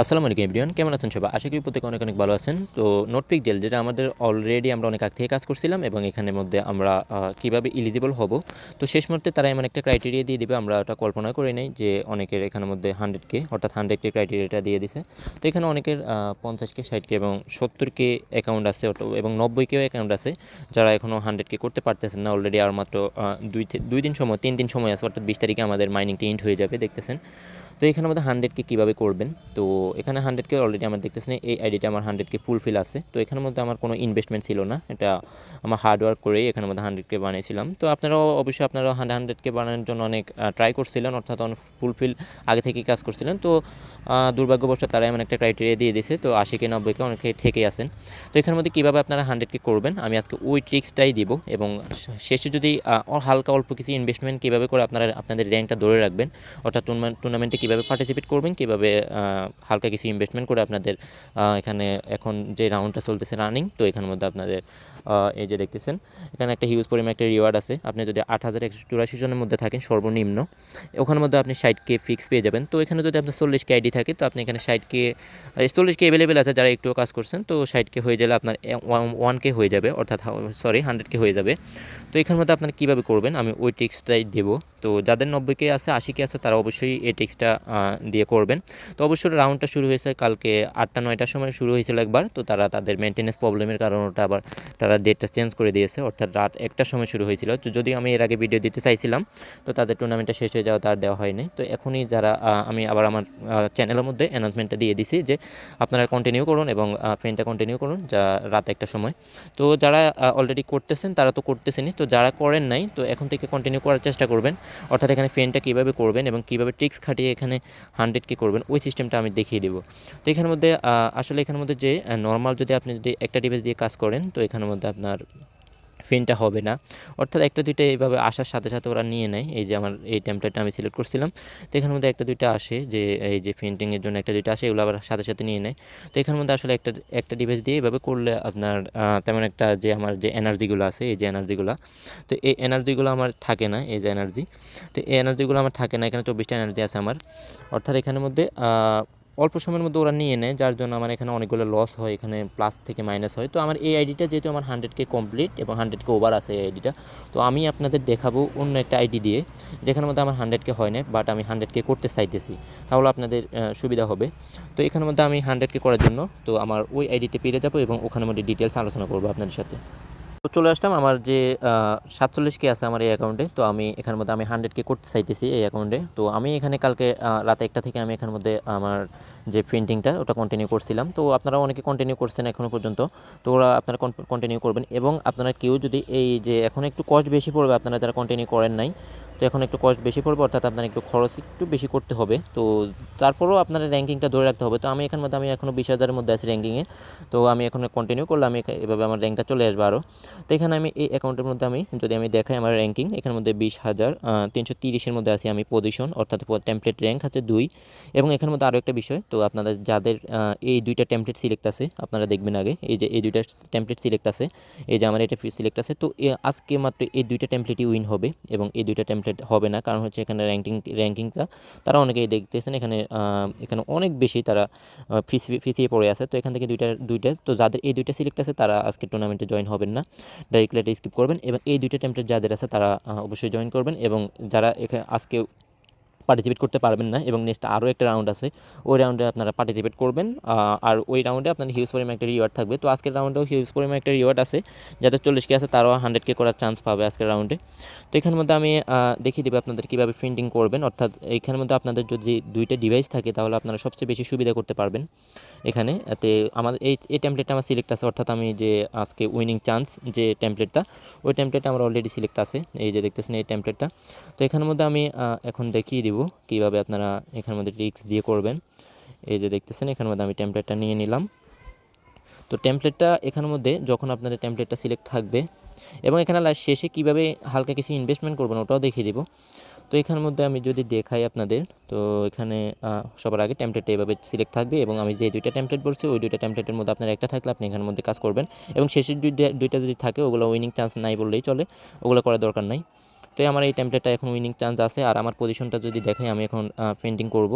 আসসালামু আলাইকুম এভরিওয়ান, কেমন আছেন সবাই? আশা করি প্রত্যেকে অনেক অনেক ভালো আছেন। তো নোটপিকজেল যেটা আমাদের অলরেডি আমরা অনেক আগ থেকে কাজ করছিলাম এবং এখানের মধ্যে আমরা কীভাবে এলিজিবল হব, তো শেষ মুহূর্তে তারা এমন একটা ক্রাইটেরিয়া দিয়ে দিবে, আমরা ওটা কল্পনা করে নেই যে অনেকের এখানের মধ্যে 100K অর্থাৎ 100K ক্রাইটেরিয়াটা দিয়ে দিছে। তো এখানে অনেকের 50K 60K এবং 70K অ্যাকাউন্ট আছে এবং 90K অ্যাকাউন্ট আছে, যারা এখনও 100K করতে পারতেছেন না। অলরেডি আর মাত্র 2 দিন সময় 3 দিন সময় আছে, অর্থাৎ 20 তারিখে আমাদের মাইনিংটা এন্ড হয়ে যাবে দেখতেছেন। তো এখানে আমাদের 100K কীভাবে করবেন, তো এখানে 100K অলরেডি আমার দেখতেছেন এই আইডিটা আমার 100K ফুলফিল আছে। তো এখানের মধ্যে আমার কোনো ইনভেস্টমেন্ট ছিল না, এটা আমার হার্ডওয়ার্ক করেই এখানের মধ্যে 100K বানিয়েছিলাম। তো আপনারাও অবশ্যই আপনারা 100K বানানোর জন্য অনেক ট্রাই করছিলেন, অর্থাৎ অনেক ফুলফিল আগে থেকেই কাজ করছিলেন। তো দুর্ভাগ্যবশত তারা এমন একটা ক্রাইটেরিয়া দিয়ে দিয়েছে, তো 80K 90K অনেকে ঠেকে আছেন। তো এখানের মধ্যে কীভাবে আপনারা 100K করবেন আমি আজকে ওই ট্রিক্সটাই দিব, এবং শেষে যদি হালকা অল্প কিছু ইনভেস্টমেন্ট কীভাবে করে আপনারা আপনাদের র্যাঙ্কটা ধরে রাখবেন, অর্থাৎ টুর্নামেন্টে কীভাবে পার্টিসিপেট করবেন, কীভাবে হালকা কিছু ইনভেস্টমেন্ট করে আপনাদের এখানে এখন যে রাউন্ডটা চলতেছে রানিং, তো এখানের মধ্যে আপনাদের এই যে দেখতেছেন এখানে একটা হিউজ পরিমাণ একটা রিওয়ার্ড আছে। আপনি যদি 8184 জনের মধ্যে থাকেন সর্বনিম্ন, ওখানের মধ্যে আপনি 60K ফিক্স পেয়ে যাবেন। তো এখানে যদি আপনার 40K আইডি থাকে, তো আপনি এখানে 40K অ্যাভেলেবেল আছে যারা একটু কাজ করছেন। তো 60K হয়ে গেলে আপনার 1K হয়ে যাবে, অর্থাৎ 100K হয়ে যাবে। তো এখানের মধ্যে আপনারা কীভাবে করবেন আমি ওই টিক্সটাই দেবো। তো যাদের 90K আছে 80K আছে তারা অবশ্যই এই টিক্সটা দিয়ে করবেন। তো অবশ্যই রাউন্ডটা শুরু হয়েছে কালকে 8টা-9টার সময় শুরু হয়েছিল একবার। তো তারা তাদের মেনটেন্যান্স প্রবলেমের কারণে ওটা আবার তারা ডেটটা চেঞ্জ করে দিয়েছে, অর্থাৎ রাত 1টার সময় শুরু হয়েছিল। তো যদিও আমি এর আগে ভিডিও দিতে চাইছিলাম, তো তাদের টুর্নামেন্টটা শেষ হয়ে যাওয়া তার দেওয়া হয়নি। তো এখনই যারা আমি আবার আমার চ্যানেলের মধ্যে অ্যানাউন্সমেন্টটা দিয়ে দিছি যে আপনারা কন্টিনিউ করুন এবং ফ্রেন্ডটা কন্টিনিউ করুন যা রাত 1টার সময়। তো যারা অলরেডি করতেছেন তারা তো করতেছেনই, তো যারা করেন নাই তো এখন থেকে কন্টিনিউ করার চেষ্টা করবেন, অর্থাৎ এখানে ফ্রেন্ডটা কীভাবে করবেন এবং কীভাবে ট্রিক্স খাটিয়ে এখানে 100K করবেন ওই সিস্টেমটা আমি দেখিয়ে দেবো। তো এখানের মধ্যে আসলে এখানের মধ্যে যে নর্মাল যদি আপনি যদি একটা ডিভাইস দিয়ে কাজ করেন, তো এখানের মধ্যে আপনার ফিনটা হবে না, অর্থাৎ একটা দুইটা এইভাবে আসার সাথে সাথে ওরা নিয়ে নেয়। এই যে আমার এই টেমপ্লেটটা আমি সিলেক্ট করছিলাম, তো এখানের মধ্যে একটা দুইটা আসে, যে এই যে ফিন্টিংয়ের জন্য একটা দুইটা আসে, এগুলো আবার সাথে সাথে নিয়ে নেয়। তো এখানের মধ্যে আসলে একটা ডিভাইস দিয়ে এইভাবে করলে আপনার তেমন একটা যে আমার যে এনার্জিগুলো আছে, এই যে এনার্জিগুলো, তো এই এনার্জিগুলো আমার থাকে না। এই যে এনার্জি, তো এই এনার্জিগুলো আমার থাকে না। এখানে 24টা এনার্জি আছে আমার, অর্থাৎ এখানের মধ্যে অল্প সময়ের মধ্যে ওরা নিয়ে নেয়, যার জন্য আমার এখানে অনেকগুলো লস হয়, এখানে প্লাস থেকে মাইনাস হয়। তো আমার এই আইডিটা যেহেতু আমার 100K কমপ্লিট এবং 100K ওভার আছে এই আইডিটা, তো আমি আপনাদের দেখাবো অন্য একটা আইডি দিয়ে যেখানের মধ্যে আমার 100K হয় না, বাট আমি 100K করতে চাইতেছি, তাহলে আপনাদের সুবিধা হবে। তো এখানের মধ্যে আমি 100K করার জন্য তো আমার ওই আইডিতে পেয়ে যাবো এবং ওখানের মধ্যে ডিটেলস আলোচনা করবো আপনাদের সাথে। তো চলে আসলাম আমার যে 47K আছে আমার এই অ্যাকাউন্টে। তো আমি এখানের মধ্যে আমি 100K করতে চাইতেছি এই অ্যাকাউন্টে। তো আমি এখানে কালকে রাত 1টা থেকে আমি এখানের মধ্যে আমার যে প্রিন্টিংটা ওটা কন্টিনিউ করছিলাম। তো আপনারা অনেকে কন্টিনিউ করছেন এখনও পর্যন্ত, তো ওরা আপনারা কন্টিনিউ করবেন। এবং আপনারা কেউ যদি এই যে এখন একটু কস্ট বেশি পড়বে, আপনারা যারা কন্টিনিউ করেন নাই, তো এখন একটু কস্ট বেশি পড়বে, অর্থাৎ আপনার একটু খরচ একটু বেশি করতে হবে। তো তারপরেও আপনার র্যাঙ্কিংটা ধরে রাখতে হবে। তো আমি এখানের মধ্যে আমি এখনও 20,000-এর মধ্যে আছি র্যাঙ্কিংয়ে। তো আমি এখন কন্টিনিউ করলে আমি এভাবে আমার র্যাঙ্কটা চলে আসবে আরও। তো এখানে আমি এই অ্যাকাউন্টের মধ্যে আমি যদি আমি দেখাই আমার র্যাঙ্কিং, এখানের মধ্যে 20,330-এর মধ্যে আছি আমি পজিশন, অর্থাৎ টেমপ্লেট র্যাঙ্ক আছে 2। এবং এখানের মধ্যে আরও একটা বিষয়, তো আপনাদের যাদের এই দুইটা টেমপ্লেট সিলেক্ট আছে আপনারা দেখবেন আগে, এই যে এই দুইটা টেমপ্লেট সিলেক্ট আছে, এই যে আমার এটা সিলেক্ট আছে, তো আজকে মাত্র এই দুইটা টেমপ্লেটই উইন হবে এবং এই দুইটা টেমপ্লেট হবে না, কারণ হচ্ছে এখানে র্যাঙ্কিংটা তারা অনেকেই দেখতেছেন এখানে এখানে অনেক বেশি তারা পিছিয়ে পড়ে আছে। তো এখান থেকে দুইটা তো যাদের এই দুইটা সিলেক্ট আছে তারা আজকে টুর্নামেন্টে জয়েন হবেন না, ডাইরেক্টলি এটা স্কিপ করবেন। এবং এই দুইটা টেমপ্লেট যাদের আছে তারা অবশ্যই জয়েন করবেন, এবং যারা এখানে আজকে পার্টিসিপেট করতে পারবেন না এবং নেক্সট আরও একটা রাউন্ড আছে, ওই রাউন্ডে আপনারা পার্টিসিপেট করবেন। আর ওই রাউন্ডে আপনার হিউজ পরিমাণ একটা রিওয়ার্ড থাকবে। তো আজকের রাউন্ডেও হিউজ পরিমাণ একটা রিওয়ার্ড আছে, যাদের 40K আছে তারাও 100K করার চান্স পাবে আজকের রাউন্ডে। তো এখানের মধ্যে আমি দেখিয়ে দেবো আপনাদের কীভাবে প্রিন্টিং করবেন, অর্থাৎ এইখানের মধ্যে আপনাদের যদি দুইটা ডিভাইস থাকে তাহলে আপনারা সবচেয়ে বেশি সুবিধা করতে পারবেন এখানে। এতে আমাদের এই টেমপ্লেটটা আমার সিলেক্ট আছে, অর্থাৎ আমি যে আজকে উইনিং চান্স যে টেমপ্লেটটা, ওই টেমপ্লেটটা আমার অলরেডি সিলেক্ট আছে, এই যে দেখতেছেন এই টেমপ্লেটটা। তো এখানের মধ্যে আমি এখন দেখিয়ে দিব কীভাবে আপনারা এখানের মধ্যে ট্রিক্স দিয়ে করবেন। এই যে দেখতেছেন এখানের মধ্যে আমি টেমপ্লেটটা নিয়ে নিলাম। তো টেমপ্লেটটা এখানের মধ্যে যখন আপনাদের টেমপ্লেটটা সিলেক্ট থাকবে, এবং এখানে শেষে কীভাবে হালকা কিছু ইনভেস্টমেন্ট করবেন ওটাও দেখিয়ে দিব। তো এখানের মধ্যে আমি যদি দেখাই আপনাদের, তো এখানে সবার আগে টেমপ্লেটটা এভাবে সিলেক্ট থাকবে, এবং আমি যে দুইটা টেমপ্লেট বলছি ওই দুইটা টেমপ্লেটের মধ্যে আপনার একটা থাকলে আপনি এখানের মধ্যে কাজ করবেন, এবং শেষের দুইটা যদি থাকে ওগুলো উইনিং চান্স নাই বললেই চলে, ওগুলো করার দরকার নাই। তো আমার এই টেমপ্লেটটা এখন উইনিং চান্স আছে। আর আমার পজিশনটা যদি দেখাই, আমি এখন পেন্টিং করব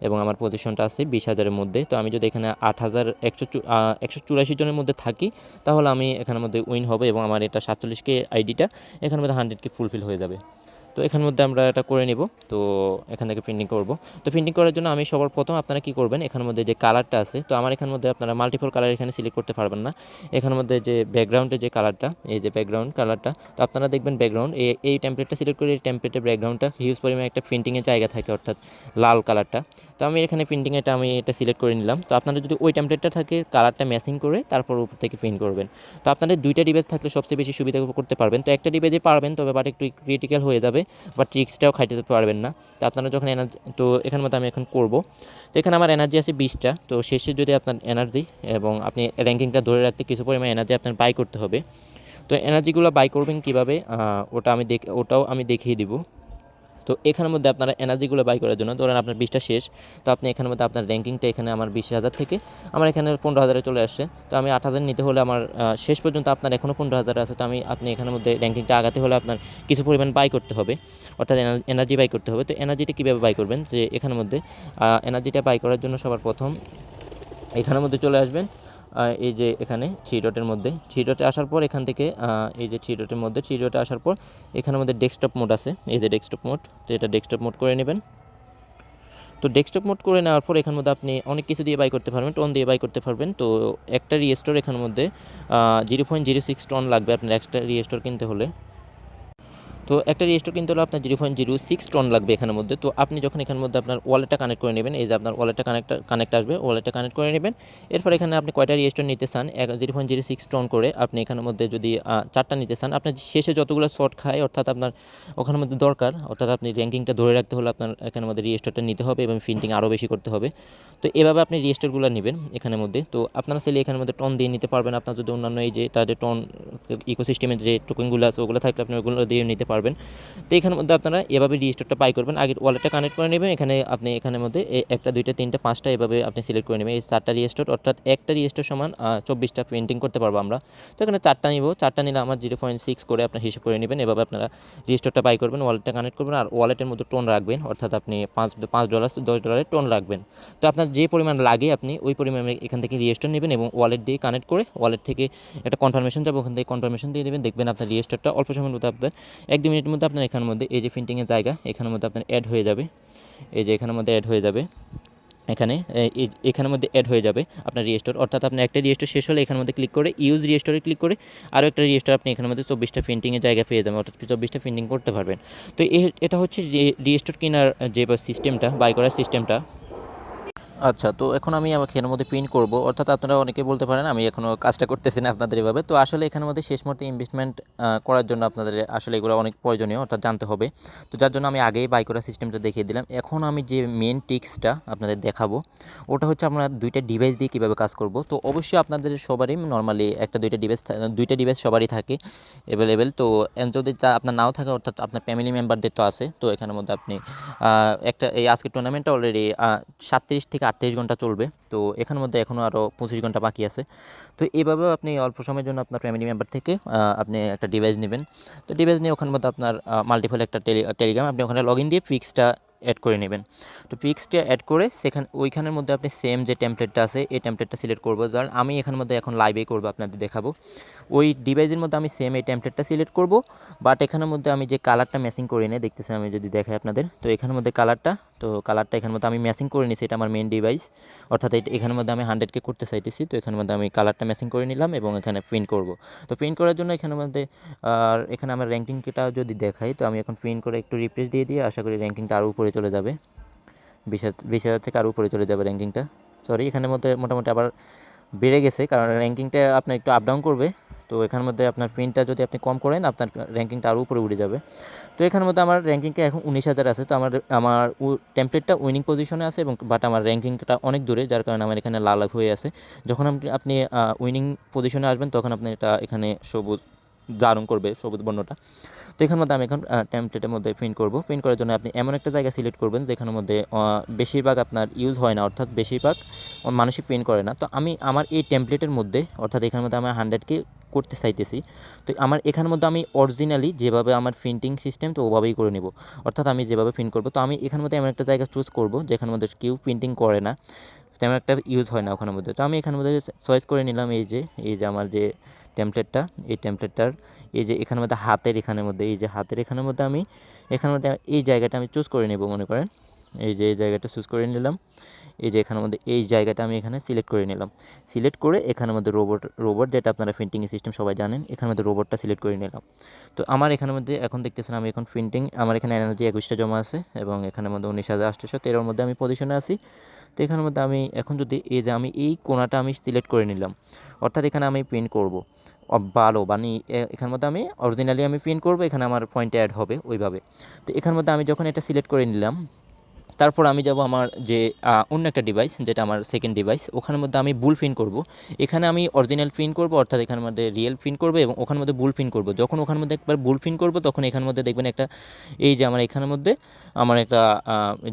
এবং আমার পজিশনটা আছে 20,000-এর মধ্যে। তো আমি যদি এখানে 8,184 জনের মধ্যে থাকি, তাহলে আমি এখানের মধ্যে উইন হবে এবং আমার এটা 47K আইডিটা এখানের মধ্যে 100K ফুলফিল হয়ে যাবে। তো এখানের মধ্যে আমরা এটা করে নিব। তো এখান থেকে প্রিন্টিং করব। তো প্রিন্টিং করার জন্য আমি সবার প্রথম আপনারা কি করবেন, এখানের মধ্যে যে কালারটা আছে, তো আমার এখানের মধ্যে আপনারা মাল্টিপল কালার এখানে সিলেক্ট করতে পারবেন না। এখানের মধ্যে যে ব্যাকগ্রাউন্ডের যে কালারটা, এই যে ব্যাকগ্রাউন্ড কালারটা, তো আপনারা দেখবেন ব্যাকগ্রাউন্ড এই টেমপ্লেটটা সিলেক্ট করে এই টেমপ্লেটের ব্যাকগ্রাউন্ডটা হিউজ পরিমাণে একটা প্রিন্টিংয়ের জায়গা থাকে, অর্থাৎ লাল কালারটা। তো আমি এখানে প্রিন্টিং আমি এটা সিলেক্ট করে নিলাম। তো আপনারা যদি ওই টেমপ্লেটটা থাকে, কালারটা ম্যাচিং করে তারপর উপর থেকে প্রিন্ট করবেন। তো আপনাদের 2টা ডিভাইস থাকলে সবচেয়ে বেশি সুবিধা করতে পারবেন। তো একটা ডিভাইসে পারবেন, তবে বাট একটু ক্রিটিক্যাল হয়ে যাবে বা ট্রিক্সটাও খাইতে পারবেন না। তো আপনারা যখন এনার্জি, তো এখানের মধ্যে আমি এখন করব। তো এখানে আমার এনার্জি আছে 20টা। তো শেষে যদি আপনার এনার্জি এবং আপনি র্যাঙ্কিংটা ধরে রাখতে কিছু পরিমাণ এনার্জি আপনার বাই করতে হবে। তো এনার্জিগুলো বাই করবেন কীভাবে, ওটাও আমি দেখিয়ে দিব। তো এখানের মধ্যে আপনারা এনার্জিগুলো বাই করার জন্য, ধরেন আপনার 20টা শেষ, তো আপনি এখানের মধ্যে আপনার র্যাঙ্কিংটা এখানে আমার 20,000 থেকে আমার এখানে 15,000-এ চলে আসছে। তো আমি 8,000 নিতে হলে আমার শেষ পর্যন্ত আপনার এখনও 15,000 আছে। তো আপনি এখানের মধ্যে র্যাঙ্কিংটা আগাতে হলে আপনার কিছু পরিমাণ বাই করতে হবে, অর্থাৎ এনার্জি বাই করতে হবে। তো এনার্জিটা কীভাবে বাই করবেন, যে এখানের মধ্যে এনার্জিটা বাই করার জন্য সবার প্রথম এখানের মধ্যে চলে আসবেন। এই যে এখানে 3 ডটের মধ্যে, 3 ডটে আসার পর এখান থেকে এই যে 3 ডটের মধ্যে 3 ডটে আসার পর এখানের মধ্যে ডেস্কটপ মোড আছে, এই যে ডেস্কটপ মোড। তো এটা ডেস্কটপ মোড করে নেবেন। তো ডেস্কটপ মোড করে নেওয়ার পর এখানের মধ্যে আপনি অনেক কিছু দিয়ে বাই করতে পারবেন, টোন দিয়ে বাই করতে পারবেন। তো একটা রিস্টোর এখানের মধ্যে 0.06 টন লাগবে আপনার এক্সট্রা রিস্টোর কিনতে হলে। তো একটা রেজিস্টার কিনতে হলে আপনার 0.06 টন লাগবে এখানের মধ্যে। তো আপনি যখন এখানের মধ্যে আপনার ওয়ালেটটা কানেক্ট করে নেবেন, এই যে আপনার ওয়ালেটটা কানেক্ট আসবে, ওয়ালেটটা কানেক্ট করে নেবেন। এরপর এখানে আপনি কয়টা রেজিস্টার নিতে চান, 0.06 টন করে আপনি এখানের মধ্যে যদি 4টা নিতে চান, আপনার শেষে যতগুলো শর্ট খায়, অর্থাৎ আপনার ওখানের মধ্যে দরকার, অর্থাৎ আপনি র্যাঙ্কিংটা ধরে রাখতে হলে আপনার এখানের মধ্যে রেজিস্টারটা নিতে হবে এবং প্রিন্টিং আরও বেশি করতে হবে। তো এভাবে আপনি রেজিস্টারগুলো নেবেন এখানের মধ্যে। তো আপনারা চাইলে এখানের মধ্যে টন দিয়ে নিতে পারবেন। আপনার যদি অন্যান্য এই যে তাদের টন ইকোসিস্টেমের যে টোকেনগুলো আছে ওগুলো থাকলে আপনি ওগুলো দিয়ে নিতে পারবেন। তো এখানের মধ্যে আপনারা এভাবে রেজিস্টারটা বাই করবেন। আগে ওয়ালেটটা কানেক্ট করে নেবেন, এখানে আপনি এখানের মধ্যে 1টা 2টা 3টা 5টা এভাবে আপনি সিলেক্ট করে নেবেন। এই 4টা রেজিস্টার, অর্থাৎ একটা রেজিস্টার সমান 24টা প্রিন্টিং করতে পারবো আমরা। তো এখানে 4টা নিব, 4টা নিলে আমার 0.6 করে আপনার হিসাব করে নেবেন। এভাবে আপনারা রেজিস্টারটা বাই করবেন, ওয়ালেটটা কানেক্ট করবেন আর ওয়ালেটের মধ্যে টোন রাখবেন, অর্থাৎ আপনি $5 $10 টোন রাখবেন। তো আপনার যে পরিমাণ লাগে আপনি ওই পরিমাণে এখান থেকে রেজিস্টার নেবেন এবং ওয়ালেট দিয়ে কানেক্ট করে ওয়ালেট থেকে একটা কনফার্মেশন যাবে, ওখান থেকে কনফার্মেশন দিয়ে দেবেন। দেখবেন আপনার রেজিস্টারটা অল্প সময়ের মধ্যে আপনার 1-2 মিনিটের মধ্যে আপনার এখানের মধ্যে এই যে প্রিন্টিংয়ের জায়গা এখানের মধ্যে আপনার অ্যাড হয়ে যাবে। এই যে এখানের মধ্যে অ্যাড হয়ে যাবে, এখানের মধ্যে অ্যাড হয়ে যাবে আপনার রেজিস্টার। অর্থাৎ আপনি একটা রেজিস্টার শেষ হলে এখানের মধ্যে ক্লিক করে ইউজ রেজিস্টারে ক্লিক করে আরও একটা রেজিস্টার আপনি এখানের মধ্যে 24টা প্রিন্টিংয়ের জায়গা পেয়ে যাবেন, অর্থাৎ 24টা প্রিন্টিং করতে পারবেন। তো এটা হচ্ছে রেজিস্টার কেনার যে সিস্টেমটা, বাই করার সিস্টেমটা। আচ্ছা, তো এখন আমি আমাকে এর মধ্যে প্রিন্ট করব, অর্থাৎ আপনারা অনেকে বলতে পারেন আমি এখনও কাজটা করতেছি না আপনাদের এভাবে। তো আসলে এখানের মধ্যে শেষ মুহূর্তে ইনভেস্টমেন্ট করার জন্য আপনাদের আসলে এগুলো অনেক প্রয়োজনীয়, অর্থাৎ জানতে হবে। তো যার জন্য আমি আগেই বাই করার সিস্টেমটা দেখিয়ে দিলাম। এখন আমি যে মেন টিক্সটা আপনাদের দেখাবো ওটা হচ্ছে আমরা 2টা ডিভাইস দিয়ে কীভাবে কাজ করব। তো অবশ্যই আপনাদের সবারই নর্মালি 2টা ডিভাইস সবারই থাকে অ্যাভেলেবেল। তো যদি আপনার নাও থাকে, অর্থাৎ আপনার ফ্যামিলি মেম্বারদের তো আছে। তো এখানের মধ্যে আপনি এই আজকের টুর্নামেন্টটা অলরেডি 37 থেকে 38 ঘন্টা চলবে। তো এখানের মধ্যে এখনও আরও 25 ঘন্টা বাকি আছে। তো এইভাবেও আপনি অল্প সময়ের জন্য আপনার ফ্যামিলি মেম্বার থেকে আপনি একটা ডিভাইস নেবেন। তো ডিভাইস নিয়ে ওখানের মধ্যে আপনার মাল্টিপল একটা টেলিগ্রাম আপনি ওখানে লগ ইন দিয়ে ফিক্সটা অ্যাড করে নেবেন। তো ফিক্সটা অ্যাড করে ওইখানের মধ্যে আপনি সেম যে টেমপ্লেটটা আছে এই টেমপ্লেটটা সিলেক্ট করবো। কারণ আমি এখানের মধ্যে এখন লাইভেই করবো, আপনাদের দেখাবো। ওই ডিভাইসের মধ্যে আমি সেম এই টেমপ্লেটটা সিলেক্ট করব, বাট এখানের মধ্যে আমি যে কালারটা ম্যাচিং করে নিয়ে দেখতেছি, আমি যদি দেখাই আপনাদের, তো এখানের মধ্যে কালারটা এখানের মধ্যে আমি ম্যাচিং করে নিয়েছি। এটা আমার মেন ডিভাইস, অর্থাৎ এখানের মধ্যে আমি 100K করতে চাইতেছি। তো এখানের মধ্যে আমি কালারটা ম্যাচিং করে নিলাম এবং এখানে প্রিন্ট করব। তো প্রিন্ট করার জন্য এখানের মধ্যে আর এখানে আমার র্যাঙ্কিংটা যদি দেখাই, তো আমি এখন প্রিন্ট করে একটু রিফ্রেশ দিয়ে আশা করি র্যাঙ্কিংটা আরও উপরে চলে যাবে। 20,000 থেকে আরও উপরে চলে যাবে র্যাঙ্কিংটা। সরি, এখানের মধ্যে মোটামুটি আবার বেড়ে গেছে, কারণ র্যাঙ্কিংটা আপনার একটু আপ ডাউন করবে। তো এখানের মধ্যে আপনার প্রিন্টটা যদি আপনি কম করেন, আপনার র্যাঙ্কিংটা আরও উপরে উঠে যাবে। তো এখানের মধ্যে আমার র্যাঙ্কিংটা এখন 19,000 আছে। তো আমার টেমপ্লেটটা উইনিং পজিশনে আছে এবং বাট আমার র্যাঙ্কিংটা অনেক দূরে, যার কারণে আমার এখানে লাল হয়ে আছে। যখন আপনি উইনিং পজিশনে আসবেন তখন আপনি এখানে সবুজ দারুণ করবে, সবুজ বর্ণটা। তো এখানের মধ্যে আমি এখন টেমপ্লেটের মধ্যে প্রিন্ট করব। প্রিন্ট করার জন্য আপনি এমন একটা জায়গা সিলেক্ট করবেন যেখানের মধ্যে বেশিরভাগ আপনার ইউজ হয় না, অর্থাৎ বেশিরভাগ মানুষই প্রিন্ট করে না। তো আমি আমার এই টেমপ্লেটের মধ্যে, অর্থাৎ এখানের মধ্যে আমার 100K করতে চাইতেছি। তো আমার এখানের মধ্যে আমি অরিজিনালি যেভাবে আমার প্রিন্টিং সিস্টেম তো ওভাবেই করে নেব, অর্থাৎ আমি যেভাবে প্রিন্ট করব। তো আমি এখানের মধ্যে এমন একটা জায়গা চুজ করব যেখানের মধ্যে কেউ প্রিন্টিং করে না, তেমন একটা ইউজ হয় না ওখানের মধ্যে। তো আমি এখানের মধ্যে চয়েস করে নিলাম এই যে আমার যে টেমপ্লেটটা, এই টেমপ্লেটটার এই যে এখানের মধ্যে হাতের এখানের মধ্যে এই যে হাতের এখানের মধ্যে আমি এখানের মধ্যে এই জায়গাটা আমি চুজ করে নেব। মনে করেন এই জায়গাটা চুজ করে নিলাম, এই যে এখানের মধ্যে এই জায়গাটা আমি এখানে সিলেক্ট করে নিলাম। সিলেক্ট করে এখানের মধ্যে রোবট যেটা আপনারা প্রিন্টিং সিস্টেম সবাই জানেন, এখানের মধ্যে রোবটটা সিলেক্ট করে নিলাম। তো আমার এখানের মধ্যে এখন দেখতেছেন আমি এখন প্রিন্টিং, আমার এখানে এনার্জি 21টা জমা আছে এবং এখানের মধ্যে 19,813 মধ্যে আমি পজিশনে আছি। তো এখানের মধ্যে আমি এখন যদি এই যে আমি এই কোণাটা আমি সিলেক্ট করে নিলাম, অর্থাৎ এখানে আমি প্রিন্ট করব ভালো মানে এখানের মধ্যে আমি অরিজিনালি আমি প্রিন্ট করব, এখানে আমার পয়েন্ট অ্যাড হবে ওইভাবে। তো এখানের মধ্যে আমি যখন এটা সিলেক্ট করে নিলাম, তারপর আমি যাব আমার যে অন্য একটা ডিভাইস যেটা আমার সেকেন্ড ডিভাইস, ওখানের মধ্যে আমি বুল প্রিন্ট করব। এখানে আমি অরিজিনাল প্রিন্ট করব, অর্থাৎ এখানের মধ্যে রিয়েল প্রিন্ট করব এবং ওখানের মধ্যে বুল প্রিন্ট করব। যখন ওখানের মধ্যে একবার বুল প্রিন্ট করব তখন এখানের মধ্যে দেখবেন একটা এই যে আমার এখানের মধ্যে আমার একটা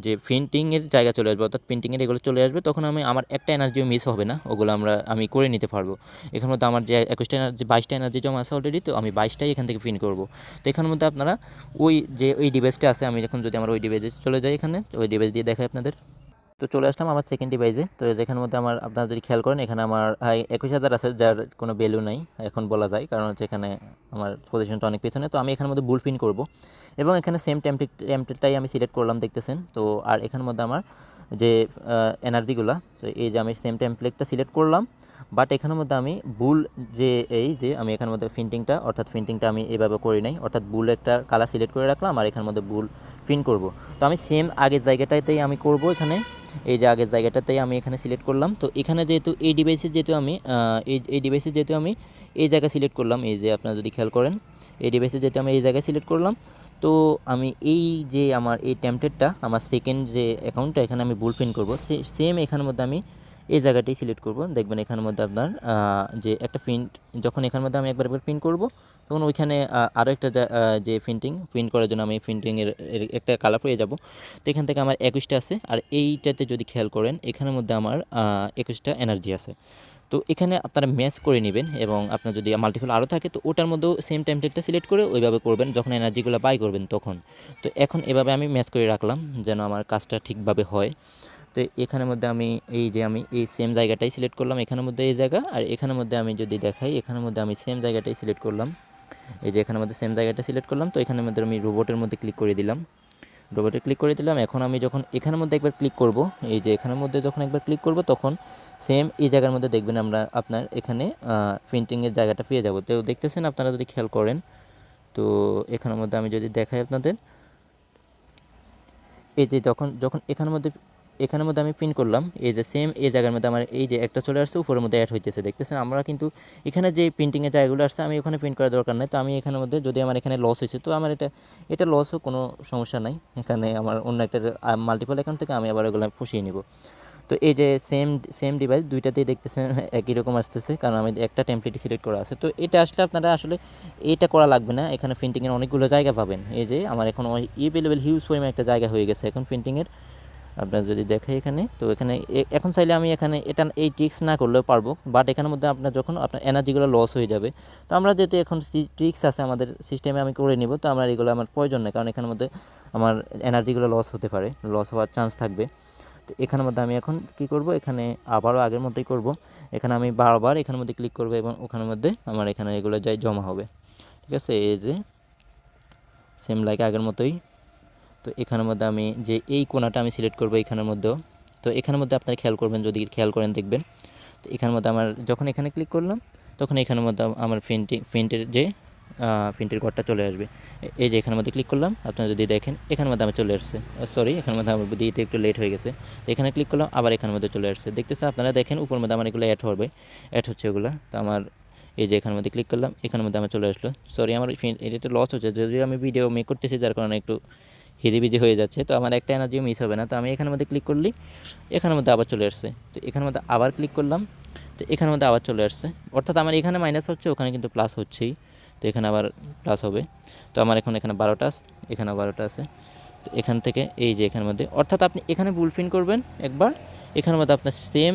যে প্রিন্টিংয়ের জায়গা চলে আসবে, অর্থাৎ প্রিন্টিংয়ের এগুলো চলে আসবে, তখন আমার একটা এনার্জিও মিস হবে না, ওগুলো আমি করে নিতে পারবো। এখানের মধ্যে আমার যে 21টা এনার্জি 22টা এনার্জি জমা আছে অলরেডি, তো আমি 22টাই এখান থেকে প্রিন্ট করব। তো এখানের মধ্যে আপনারা ওই ডিভাইসটা আছে, আমি এখন যদি আমার ওই ডিভাইসে চলে যাই, এখানে ওই ডিভাইস দিয়ে দেখাই আপনাদের। তো চলে আসলাম আমার সেকেন্ড ডিভাইসে। তো যেখানের মধ্যে আপনারা যদি খেয়াল করেন এখানে আমার 21,000 আছে, যার কোনো ভ্যালু নাই এখন বলা যায়, কারণ হচ্ছে এখানে আমার পজিশনটা অনেক পেছনে। তো আমি এখানের মধ্যে বুল প্রিন্ট করব এবং এখানে সেম টেমপ্লেটটাই আমি সিলেক্ট করলাম দেখতেছেন। তো আর এখানের মধ্যে আমার যে এনার্জিগুলা, তো এই যে আমি সেম টেমপ্লেটটা সিলেক্ট করলাম, বাট এখানের মধ্যে আমি বুল যে আমি এখানের মধ্যে প্রিন্টিংটা, অর্থাৎ প্রিন্টিংটা আমি এভাবে করি নাই, অর্থাৎ বুল একটা কালার সিলেক্ট করে রাখলাম আর এখানের মধ্যে বুল প্রিন্ট করব। তো আমি সেম আগের জায়গাটাতেই আমি করব, এখানে এই যে আগের জায়গাটাতেই আমি এখানে সিলেক্ট করলাম। তো এখানে যেহেতু এই ডিভাইসে যেহেতু আমি এই ডিভাইসে যেহেতু আমি এই জায়গায় সিলেক্ট করলাম, এই যে আপনারা যদি খেয়াল করেন এই ডিভাইসে যেহেতু আমি এই জায়গায় সিলেক্ট করলাম, তো আমি এই যে আমার এই টেমপ্লেটটা আমার সেকেন্ড যে অ্যাকাউন্টটা এখানে আমি বুল প্রিন্ট করবো, সেম এখানের মধ্যে আমি এই জায়গাটাই সিলেক্ট করব। দেখবেন এখানের মধ্যে আপনার যে একটা প্রিন্ট, যখন এখানের মধ্যে আমি একবার প্রিন্ট করব তখন ওইখানে আরও একটা যে প্রিন্ট করার জন্য আমি প্রিন্টিংয়ের একটা কালার পেয়ে যাব। তো এখান থেকে আমার 21টা আছে, আর এইটাতে যদি খেয়াল করেন এখানের মধ্যে আমার 21টা এনার্জি আছে। তো এখানে আপনারা ম্যাচ করে নেবেন এবং আপনার যদি মাল্টিপল আরও থাকে তো ওটার মধ্যেও সেম টেমপ্লেটটা সিলেক্ট করে ওইভাবে করবেন যখন এনার্জিগুলো বাই করবেন তখন। তো এখন এভাবে আমি ম্যাচ করে রাখলাম যেন আমার কাজটা ঠিকভাবে হয়। তো এখানের মধ্যে আমি এই সেম জায়গাটাই সিলেক্ট করলাম, এখানের মধ্যে এই জায়গা, আর এখানের মধ্যে আমি যদি দেখাই এখানের মধ্যে আমি সেম জায়গাটাই সিলেক্ট করলাম, এই যে এখানের মধ্যে সেম জায়গাটা সিলেক্ট করলাম। তো এখানের মধ্যে আমি রোবটের মধ্যে ক্লিক করে দিলাম, এখন আমি যখন এখানের মধ্যে একবার ক্লিক করব, এই যে এখানের মধ্যে যখন একবার ক্লিক করব তখন সেম এই জায়গার মধ্যে দেখবেন আপনার এখানে প্রিন্টিংয়ের জায়গাটা পেয়ে যাব। তো দেখতেছেন আপনারা যদি খেয়াল করেন, তো এখানের মধ্যে আমি যদি দেখাই আপনাদের, এই যে যখন এখানের মধ্যে আমি প্রিন্ট করলাম, এই যে সেম এই জায়গার মধ্যে আমার এই যে একটা চলে আসছে উপরের মধ্যে অ্যাড হইতেছে দেখতেছেন। আমরা কিন্তু এখানে যে প্রিন্টিংয়ের জায়গাগুলো আসছে আমি ওখানে প্রিন্ট করার দরকার নেই। তো আমি এখানের মধ্যে যদি আমার এখানে লস হয়েছে তো আমার এটা লসও কোনো সমস্যা নাই, এখানে আমার অন্য একটা মাল্টিপল অ্যাকাউন্ট থেকে আমি আবার ওগুলো পুষিয়ে নিব। তো এই যে সেম ডিভাইস দুইটাতেই দেখতেছেন একই রকম আসতেছে, কারণ আমি একটা টেমপ্লেটই সিলেক্ট করা আছে। তো এটা আসলে আপনারা আসলে এটা করা লাগবে না, এখানে প্রিন্টিংয়ের অনেকগুলো জায়গা পাবেন। এই যে আমার এখন এভেলেবেল হিউজ পরিমাণ একটা জায়গা হয়ে গেছে এখন প্রিন্টিংয়ের। আপনার যদি দেখে এখানে, তো এখানে এখন চাইলে আমি এখানে এই ট্রিক্স না করলেও পারবো, বাট এখানের মধ্যে আপনার যখন আপনার এনার্জিগুলো লস হয়ে যাবে, তো আমরা যেহেতু এখন ট্রিক্স আছে আমাদের সিস্টেমে আমি করে নিব, তো আমার এগুলো আমার প্রয়োজন নেই, কারণ এখানের মধ্যে আমার এনার্জিগুলো লস হতে পারে, লস হওয়ার চান্স থাকবে। তো এখানের মধ্যে আমি এখন কি করব, এখানে আবারও আগের মতোই করব, এখানে আমি বারবার এখানের মধ্যে ক্লিক করব এবং ওখানের মধ্যে আমার এখানে এগুলো যাই জমা হবে। ঠিক আছে, এই যে সেম লাইক আগের মতোই। তো এখানের মধ্যে আমি যে এই কোণাটা আমি সিলেক্ট করবো এখানের মধ্যেও, তো এখানের মধ্যে আপনারা খেয়াল করবেন, যদি খেয়াল করেন দেখবেন। তো এখানের মধ্যে আমার যখন এখানে ক্লিক করলাম তখন এখানের মধ্যে আমার প্রিন্টের ঘরটা চলে আসবে। এই যে এখানের মধ্যে ক্লিক করলাম, আপনারা যদি দেখেন এখানের মধ্যে আমি চলে আসছে, সরি এখানের মধ্যে আমার দিতে একটু লেট হয়ে গেছে। তো এখানে ক্লিক করলাম আবার এখানের মধ্যে চলে আসছে, দেখতেছেন আপনারা দেখেন উপর মধ্যে আমার এগুলো অ্যাড হচ্ছে এগুলো। তো আমার এই যে এখানের মধ্যে ক্লিক করলাম, এখানের মধ্যে আমার চলে আসলো। সরি আমার এটা লস হচ্ছে, যদিও আমি ভিডিও মেক করতেছি যার কারণে একটু হিজিবিজি হয়ে যাচ্ছে, তো আমার একটা এনার্জিও মিস হবে না। তো আমি এখানের মধ্যে ক্লিক করলি এখানের মধ্যে আবার চলে আসছে, তো এখানের মধ্যে আবার ক্লিক করলাম, তো এখানের মধ্যে আবার চলে আসছে, অর্থাৎ আমার এখানে মাইনাস হচ্ছে ওখানে কিন্তু প্লাস হচ্ছেই। তো এখানে আবার প্লাস হবে। তো আমার এখানে 12টা আছে, এখানে 12টা আছে। তো এখান থেকে এই যে এখানের মধ্যে, অর্থাৎ আপনি এখানে বুল প্রিন্ট করবেন একবার, এখানের মধ্যে আপনার সেম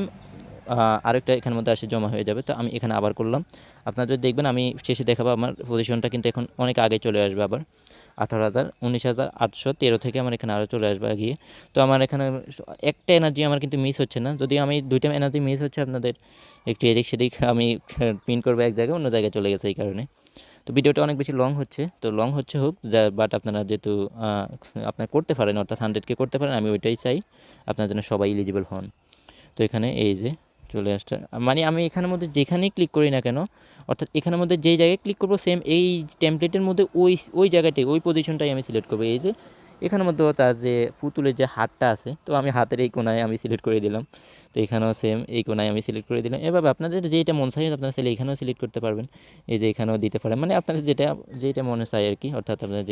আরেকটা এখানের মধ্যে আসে জমা হয়ে যাবে। তো আমি এখানে আবার করলাম। আপনারা যদি দেখবেন আমি শেষে দেখাবো আমার পজিশনটা কিন্তু এখন অনেক আগে চলে আসবে আবার 18,000 19,813 থেকে আমার এখানে আরও চলে আসবে এগিয়ে। তো আমার এখানে একটা এনার্জি আমার কিন্তু মিস হচ্ছে না, যদিও আমি দুইটা এনার্জি মিস হচ্ছে আপনাদের একটু এদিক সেদিক আমি পিন করবো এক জায়গায়, অন্য জায়গায় চলে গেছে এই কারণে। তো ভিডিওটা অনেক বেশি লং হচ্ছে, তো লং হচ্ছে হোক যা, বাট আপনারা যেহেতু আপনারা করতে পারেন অর্থাৎ 100K করতে পারেন, আমি ওইটাই চাই আপনার জন্য সবাই এলিজিবল হন। তো এখানে এই যে চলে আসছে, মানে আমি এখানের মধ্যে যেখানেই ক্লিক করি না কেন, অর্থাৎ এখানের মধ্যে যেই জায়গায় ক্লিক করবো সেম এই টেমপ্লেটের মধ্যে ওই জায়গাটাই ওই পজিশনটাই আমি সিলেক্ট করবো। এই যে এখানের মধ্যেও তার যে পুতুলের যে হাতটা আছে, তো আমি হাতের এই কোনায় আমি সিলেক্ট করে দিলাম। তো এখানেও সেম এই কোনায় আমি সিলেক্ট করে দিলাম। এভাবে আপনাদের যেটা মন চাই আপনারা চাইলে এখানেও সিলেক্ট করতে পারবেন, এই যে এখানেও দিতে পারেন, মানে আপনাদের যেটা মনে চাই আর কি, অর্থাৎ আপনার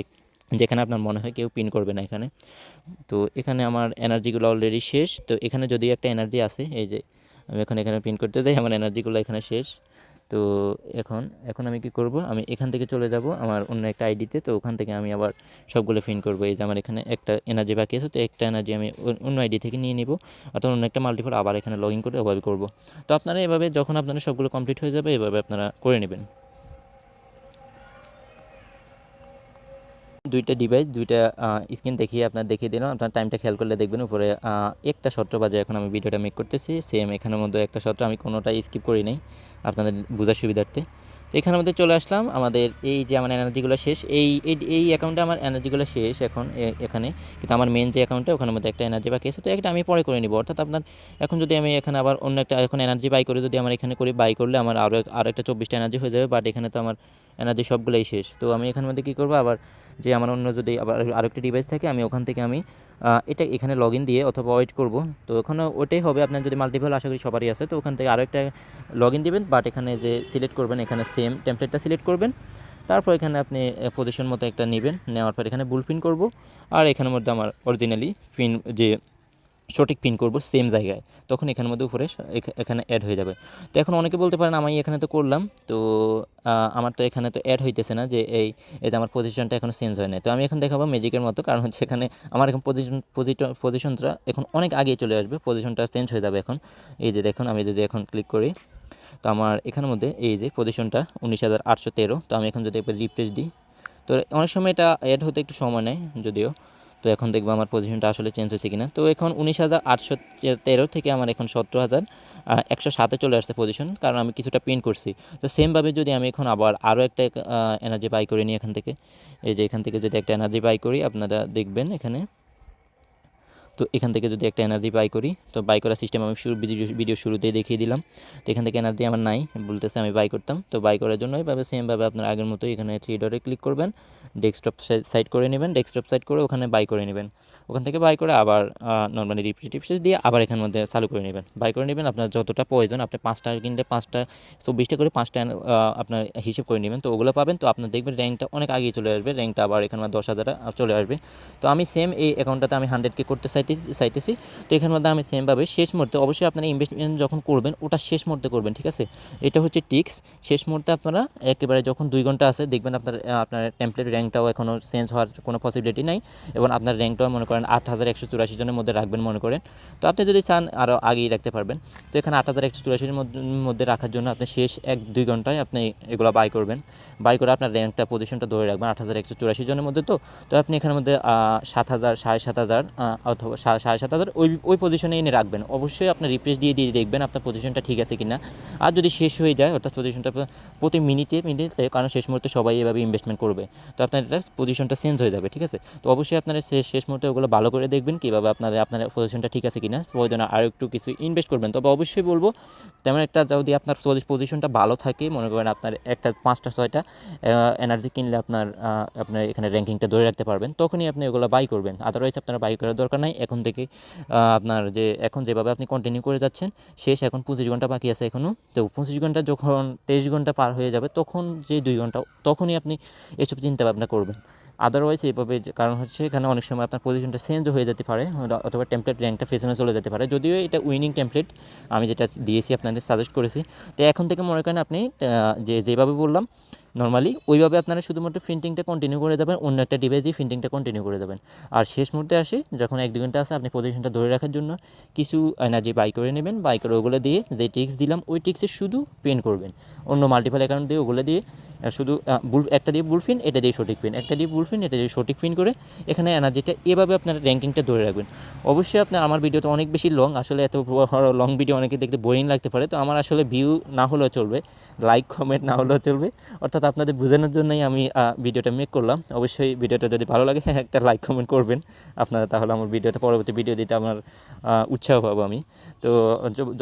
যেখানে আপনার মনে হয় কেউ পিন করবে না এখানে। তো এখানে আমার এনার্জিগুলো অলরেডি শেষ। তো এখানে যদি একটা এনার্জি আছে, এই যে আমি এখানে পিন করতে যাই, আমার এনার্জিগুলো এখানে শেষ। তো এখন এখন আমি কি করব, আমি এখান থেকে চলে যাব আমার অন্য একটা আইডিতে। তো ওখান থেকে আমি আবার সবগুলো পিন করব। এই যে আমার এখানে একটা এনার্জি বাকি আছে, তো একটা এনার্জি আমি অন্য আইডি থেকে নিয়ে নিব, অথবা অন্য একটা মাল্টিপল আবার এখানে লগ ইন করে ওভাবে করব। তো আপনারা এভাবে যখন আপনারা সবগুলো কমপ্লিট হয়ে যাবে এভাবে আপনারা করে নেবেন। দুইটা ডিভাইস দুইটা স্ক্রিন দেখিয়ে দিলাম। আপনার টাইমটা খেয়াল করলে দেখবেন উপরে 1টা 17 বাজে এখন আমি ভিডিওটা মেক করতেছি। সেম এখানের মধ্যে 1টা 17, আমি কোনোটাই স্কিপ করি নাই আপনাদের বোঝার সুবিধার্থে। তো এখানের মধ্যে চলে আসলাম, আমাদের এই যে আমার এনার্জিগুলো শেষ, এই অ্যাকাউন্টে আমার এনার্জিগুলো শেষ এখন এখানে। কিন্তু আমার মেন যে অ্যাকাউন্টে ওখানের মধ্যে একটা এনার্জি বাকি আছে, তো একটা আমি পরে করে নিব। অর্থাৎ আপনার এখন যদি আমি এখানে আবার অন্য একটা এখন এনার্জি বাই করে যদি আমার এখানে করি, বাই করলে আমার আরও একটা 24টা এনার্জি হয়ে যাবে, বাট এখানে তো আমার এনার্জি সবগুলোই শেষ। তো আমি এখানের মধ্যে কী করবো, আবার যে আমার অন্য যদি আবার আরেকটা ডিভাইস থাকে আমি ওখান থেকে আমি এটা এখানে লগ ইন দিয়ে অথবা ওয়েট করব। তো ওখানে ওটাই হবে, আপনার যদি মাল্টিপল আশা করি সবারই আছে, তো ওখান থেকে আরও একটা লগ ইন দেবেন, বাট এখানে যে সিলেক্ট করবেন এখানে সেম টেমপ্লেটটা সিলেক্ট করবেন। তারপর এখানে আপনি পজিশন মতো একটা নেবেন, নেওয়ার পর এখানে বুল পিন করব, আর এখানের মধ্যে আমার অরিজিনালি পিন যে সঠিক পিন করব সেম জায়গায়, তখন এখানের মধ্যে উপরে এখানে অ্যাড হয়ে যাবে। তো এখন অনেকে বলতে পারেন আমি এখানে তো করলাম, তো আমার তো এখানে তো অ্যাড হইতেছে না, যে এই যে আমার পজিশনটা এখনও চেঞ্জ হয় না। তো আমি এখন দেখাবো ম্যাজিকের মতো, কারণ হচ্ছে এখানে আমার এখন পজিশনটা এখন অনেক আগে চলে আসবে, পজিশনটা চেঞ্জ হয়ে যাবে এখন। এই যে দেখুন আমি যদি এখন ক্লিক করি, তো আমার এখানের মধ্যে এই যে পজিশনটা 19,813। তো আমি এখন যদি একবার রিফ্রেশ দিই, তো অনেক সময় এটা অ্যাড হতে একটু সময় নেয় যদিও। তো এখন দেখবো আমার পজিশনটা আসলে চেঞ্জ হয়েছে কিনা। তো এখন 19,813 থেকে আমার এখন 17,107-এ চলে আসছে পজিশন, কারণ আমি কিছুটা পিন করছি। তো সেমভাবে যদি আমি এখন আবার আরও একটা এনার্জি বাই করে নিই এখান থেকে, এই যে এখান থেকে যদি একটা এনার্জি বাই করি আপনারা দেখবেন এখানে। তো এখান থেকে যদি একটা এনার্জি বাই করি, তো বাই করার সিস্টেম আমি ভিডিও শুরুতেই দেখিয়ে দিলাম। তো এখান থেকে এনার্জি আমার নাই, বলতেছে আমি বাই করতাম। তো বাই করার জন্য এইভাবে সেমভাবে আপনার আগের মতোই এখানে 3 ডটে ক্লিক করবেন, ডেস্কটপ সাইড করে নেবেন, ডেস্কটপ সাইড করে ওখানে বাই করে নেবেন। ওখান থেকে বাই করে আবার নর্মালি রিফ্রেশ দিয়ে আবার এখানের মধ্যে চালু করে নেবেন, বাই করে নেবেন। আপনার যতটা প্রয়োজন, আপনি 5টা কিনলে 5টা 24টা করে 5টা আপনার হিসেব করে নেবেন, তো ওগুলো পাবেন। তো আপনার দেখবেন র্যাঙ্কটা অনেক আগেই চলে আসবে, র্যাঙ্কটা আবার এখানে 10,000 চলে আসবে। তো আমি সেম এই অ্যাকাউন্টটাতে আমি 100K করতে চাইতেছি। তো এখানের মধ্যে আমি সেমভাবে শেষ মুহূর্তে, অবশ্যই আপনারা ইনভেস্টমেন্ট যখন করবেন ওটা শেষ মুহূর্তে করবেন, ঠিক আছে? এটা হচ্ছে টিক্স। শেষ মুহূর্তে আপনারা একেবারে যখন 2 ঘন্টা আছে দেখবেন আপনার টেমপ্লেট র্যাঙ্কটাও এখনও চেঞ্জ হওয়ার কোনো পসিবিলিটি নাই, এবং আপনার র্যাঙ্কটাও মনে করেন 8,184 জনের মধ্যে রাখবেন মনে করেন। তো আপনি যদি চান আরও আগেই রাখতে পারবেন। তো এখানে 8,184-এর মধ্যে রাখার জন্য আপনি শেষ 1-2 ঘন্টায় আপনি এগুলো বাই করবেন। বাই করে আপনার র্যাঙ্কটা পজিশনটা ধরে রাখবেন 8,184 জনের মধ্যে। তো আপনি এখানের মধ্যে 7,000 7,500 অথবা 7,500 ওই পজিশনে এনে রাখবেন। অবশ্যই আপনার রিফ্রেশ দিয়ে দেখবেন আপনার পজিশনটা ঠিক আছে কিনা। আর যদি শেষ হয়ে যায়, অর্থাৎ পজিশনটা প্রতি মিনিটে, কারণ শেষ মুহূর্তে সবাই এভাবে ইনভেস্টমেন্ট করবে, তো আপনার এটা পজিশনটা চেঞ্জ হয়ে যাবে, ঠিক আছে? তো অবশ্যই আপনারা শেষ মুহূর্তে ওগুলো ভালো করে দেখবেন কীভাবে আপনার পজিশনটা ঠিক আছে কিনা। প্রয়োজনে আরও একটু কিছু ইনভেস্ট করবেন, তবে অবশ্যই বলবো তেমন একটা যদি আপনার পজিশনটা ভালো থাকে, মনে করেন আপনার একটা 5টা 6টা এনার্জি কিনলে আপনার এখানে র্যাঙ্কিংটা ধরে রাখতে পারবেন, তখনই আপনি ওগুলো বাই করবেন। আদারওয়াইজ আপনার বাই করার দরকার নাই এখন থেকে। আপনার এখন যেভাবে আপনি কন্টিনিউ করে যাচ্ছেন, শেষ এখন 25 ঘন্টা বাকি আছে এখনও। তো 25 ঘন্টা যখন 23 ঘন্টা পার হয়ে যাবে, তখন যে 2 ঘন্টা, তখনই আপনি এসব চিন্তা ভাবনা করবেন। আদারওয়াইজ এইভাবে, কারণ হচ্ছে এখানে অনেক সময় আপনার পজিশনটা চেঞ্জ হয়ে যেতে পারে, অথবা টেমপ্লেট র্যাঙ্কটা পেছনে চলে যেতে পারে। যদিও এটা উইনিং টেমপ্লেট আমি যেটা দিয়েছি আপনাদের সাজেস্ট করেছি। তো এখন থেকে মনে করেন আপনি যেভাবে বললাম নরমালি ওইভাবে আপনারা শুধুমাত্র প্রিন্টিংটা কন্টিনিউ করে যাবেন, অন্য একটা ডিভাইস দিয়ে প্রিন্টিংটা কন্টিনিউ করে যাবেন। আর শেষ মুহূর্তে আসে যখন 1-2 ঘন্টা আছে, আপনি পজিশনটা ধরে রাখার জন্য কিছু এনার্জি বাই করে নেবেন, বাই করে ওগুলো দিয়ে যে ট্রিক্স দিলাম ওই ট্রিক্সে শুধু পেন করবেন। অন্য মাল্টিপল অ্যাকাউন্ট দিয়ে ওগুলো দিয়ে শুধু একটা দিয়ে বুল পিন, এটা দিয়ে সঠিক পিন, একটা দিয়ে বুল পিন, এটা দিয়ে সঠিক পিন করে এখানে এনার্জিটা এভাবে আপনার র্যাঙ্কিংটা ধরে রাখবেন। অবশ্যই আপনার আমার ভিডিওটা অনেক বেশি লং, আসলে এত লং ভিডিও অনেকে দেখতে বোরিং লাগতে পারে, তো আমার আসলে ভিউ না হলেও চলবে, লাইক কমেন্ট না হলেও চলবে, অর্থাৎ আপনাদের বোঝানোর জন্যই আমি ভিডিওটা মেক করলাম। অবশ্যই ভিডিওটা যদি ভালো লাগে একটা লাইক কমেন্ট করবেন আপনারা, তাহলে আমার ভিডিওটা পরবর্তী ভিডিও দিতে আমার উৎসাহ পাবো আমি। তো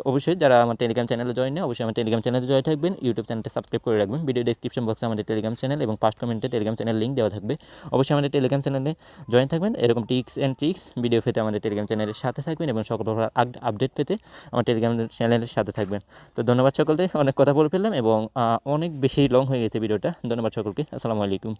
অবশ্যই যারা আমার টেলিগ্রাম চ্যানেলে জয়েন নেই, অবশ্যই আমার টেলিগ্রাম চ্যানেলে জয়েন থাকবেন, ইউটিউব চ্যানেলটা সাবস্ক্রাইব করে রাখবেন। ভিডিও ডিসক্রিপশন বক্সে আমাদের টেলিগ্রাম চ্যানেল এবং ফার্স্ট কমেন্টে টেলিগ্রাম চ্যানেল লিঙ্ক দেওয়া থাকবে। অবশ্যই আমাদের টেলিগ্রাম চ্যানেলে জয়েন থাকবেন, এরকম টিপস অ্যান্ড ট্রিক্স ভিডিও পেতে আমাদের টেলিগ্রাম চ্যানেলের সাথে থাকবেন এবং সকল প্রকার আপডেট পেতে আমার টেলিগ্রাম চ্যানেলের সাথে থাকবেন। তো ধন্যবাদ সকলকে, অনেক কথা বলে ফেললাম এবং অনেক বেশি লং হয়ে গেছে ভিডিওটা। ধন্যবাদ সকলকে, আসসালামু আলাইকুম।